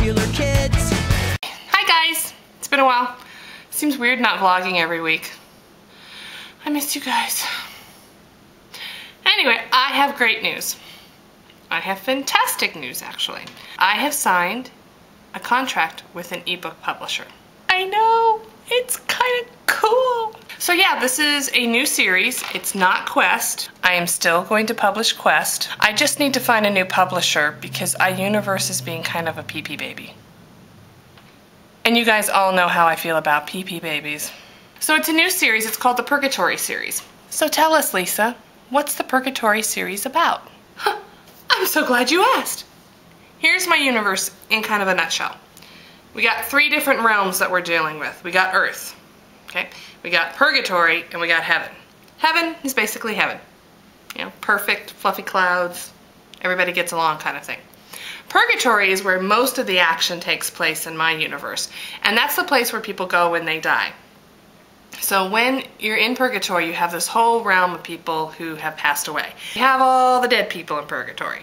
popular kids. Hi guys! It's been a while. Seems weird not vlogging every week. I missed you guys. Anyway, I have great news. I have fantastic news, actually. I have signed a contract with an ebook publisher. I know! It's kind of cool! So yeah, this is a new series. It's not Quest. I am still going to publish Quest. I just need to find a new publisher because iUniverse is being kind of a pee-pee baby. And you guys all know how I feel about pee-pee babies. So it's a new series. It's called the Purgatory series. So tell us, Lisa, what's the Purgatory series about? Huh, I'm so glad you asked. Here's my universe in kind of a nutshell. We got 3 different realms that we're dealing with. We got Earth, okay? We got Purgatory, and we got Heaven. Heaven is basically heaven. You know, perfect, fluffy clouds, everybody gets along kind of thing. Purgatory is where most of the action takes place in my universe, and that's the place where people go when they die. So when you're in Purgatory, you have this whole realm of people who have passed away. You have all the dead people in Purgatory.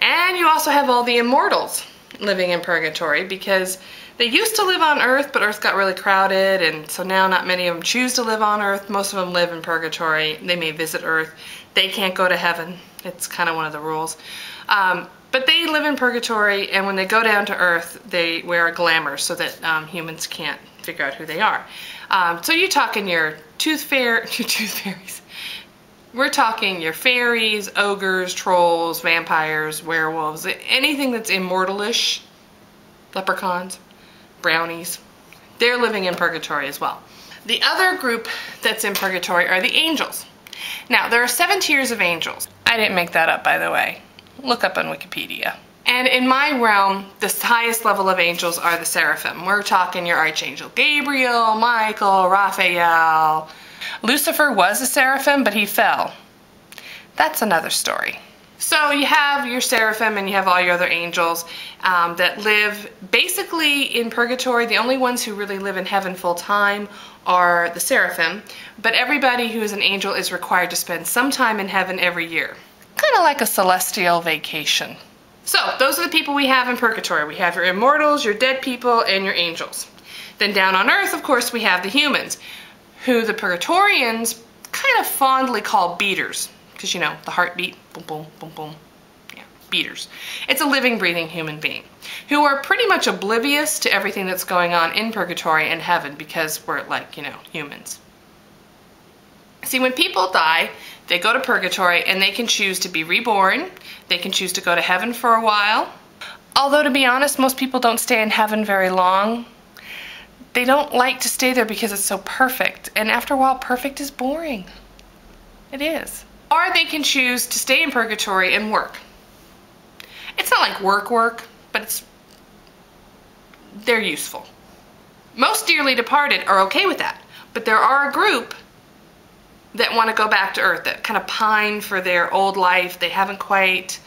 And you also have all the immortals living in Purgatory because they used to live on Earth, but Earth got really crowded, and so now not many of them choose to live on Earth. Most of them live in Purgatory. They may visit Earth. They can't go to Heaven. It's kind of one of the rules. But they live in Purgatory, and when they go down to Earth, they wear a glamour so that humans can't figure out who they are. So you're talking your tooth fairies. We're talking your fairies, ogres, trolls, vampires, werewolves, anything that's immortalish, leprechauns, brownies. They're living in Purgatory as well. The other group that's in Purgatory are the angels. Now, there are 7 tiers of angels. I didn't make that up, by the way. Look up on Wikipedia. And in my realm, the highest level of angels are the seraphim. We're talking your Archangel Gabriel, Michael, Raphael. Lucifer was a seraphim, but he fell. That's another story. So you have your seraphim and you have all your other angels that live basically in Purgatory. The only ones who really live in heaven full time are the seraphim, but everybody who is an angel is required to spend some time in heaven every year. Kind of like a celestial vacation. So those are the people we have in Purgatory. We have your immortals, your dead people, and your angels. Then down on Earth, of course, we have the humans, who the Purgatorians kind of fondly call beaters. Because, you know, the heartbeat, boom, boom, boom, boom. Yeah, beaters. It's a living, breathing human being who are pretty much oblivious to everything that's going on in Purgatory and Heaven because we're like, you know, humans. See, when people die, they go to Purgatory and they can choose to be reborn. They can choose to go to Heaven for a while. Although, to be honest, most people don't stay in Heaven very long. They don't like to stay there because it's so perfect. And after a while, perfect is boring. It is. Or they can choose to stay in Purgatory and work. It's not like work, but they're useful. Most dearly departed are okay with that. But there are a group that want to go back to Earth, that kind of pine for their old life. They haven't quite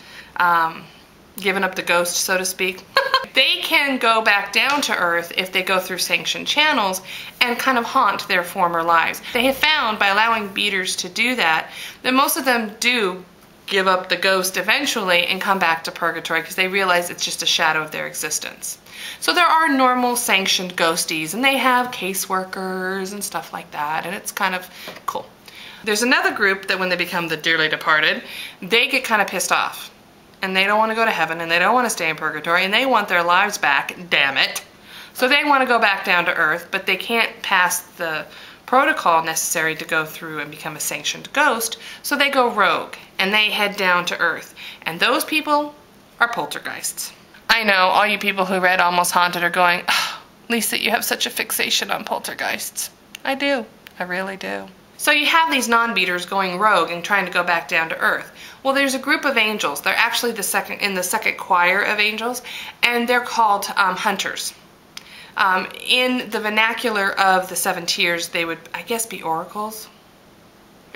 given up the ghost, so to speak. They can go back down to Earth if they go through sanctioned channels and kind of haunt their former lives. They have found by allowing beaters to do that most of them do give up the ghost eventually and come back to Purgatory because they realize it's just a shadow of their existence. So there are normal sanctioned ghosties, and they have caseworkers and stuff like that, and it's kind of cool. There's another group that when they become the dearly departed, they get kind of pissed off. And they don't want to go to Heaven, and they don't want to stay in Purgatory, and they want their lives back, damn it. So they want to go back down to Earth, but they can't pass the protocol necessary to go through and become a sanctioned ghost, so they go rogue, and they head down to Earth. And those people are poltergeists. I know, all you people who read Almost Haunted are going, oh, Lisa, you have such a fixation on poltergeists. I do. I really do. So you have these non-beaters going rogue and trying to go back down to Earth. Well, there's a group of angels. They're actually in the second choir of angels, and they're called hunters. In the vernacular of the 7 tiers, they would, I guess, be oracles.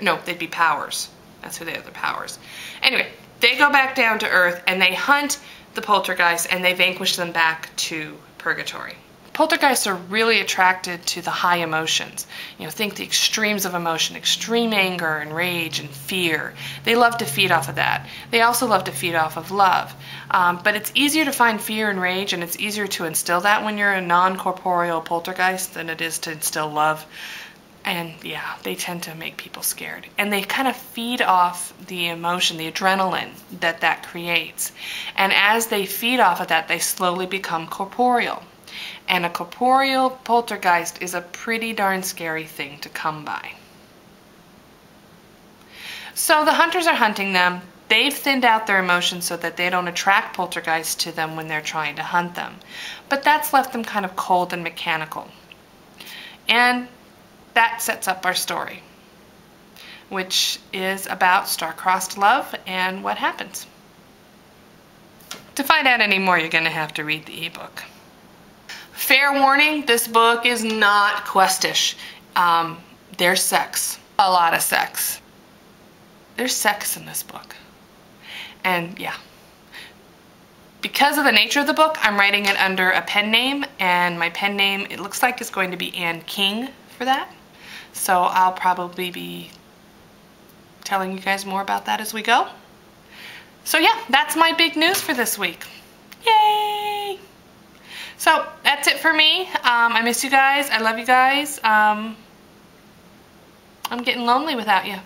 No, they'd be powers. That's who they are, the powers. Anyway, they go back down to Earth, and they hunt the poltergeists, and they vanquish them back to Purgatory. Poltergeists are really attracted to the high emotions. You know, think the extremes of emotion, extreme anger and rage and fear. They love to feed off of that. They also love to feed off of love. But it's easier to find fear and rage, and it's easier to instill that when you're a non-corporeal poltergeist than it is to instill love. And yeah, they tend to make people scared. And they kind of feed off the emotion, the adrenaline that creates. And as they feed off of that, they slowly become corporeal. And a corporeal poltergeist is a pretty darn scary thing to come by. So the hunters are hunting them. They've thinned out their emotions so that they don't attract poltergeists to them when they're trying to hunt them. But that's left them kind of cold and mechanical. And that sets up our story, which is about star-crossed love and what happens. To find out any more, you're going to have to read the ebook. Fair warning, this book is not Questish. There's sex. A lot of sex. There's sex in this book. And yeah. Because of the nature of the book, I'm writing it under a pen name, and my pen name, it looks like it's going to be Anne King for that. So I'll probably be telling you guys more about that as we go. So yeah, that's my big news for this week. Yay! So that's it for me. I miss you guys. I love you guys. I'm getting lonely without you.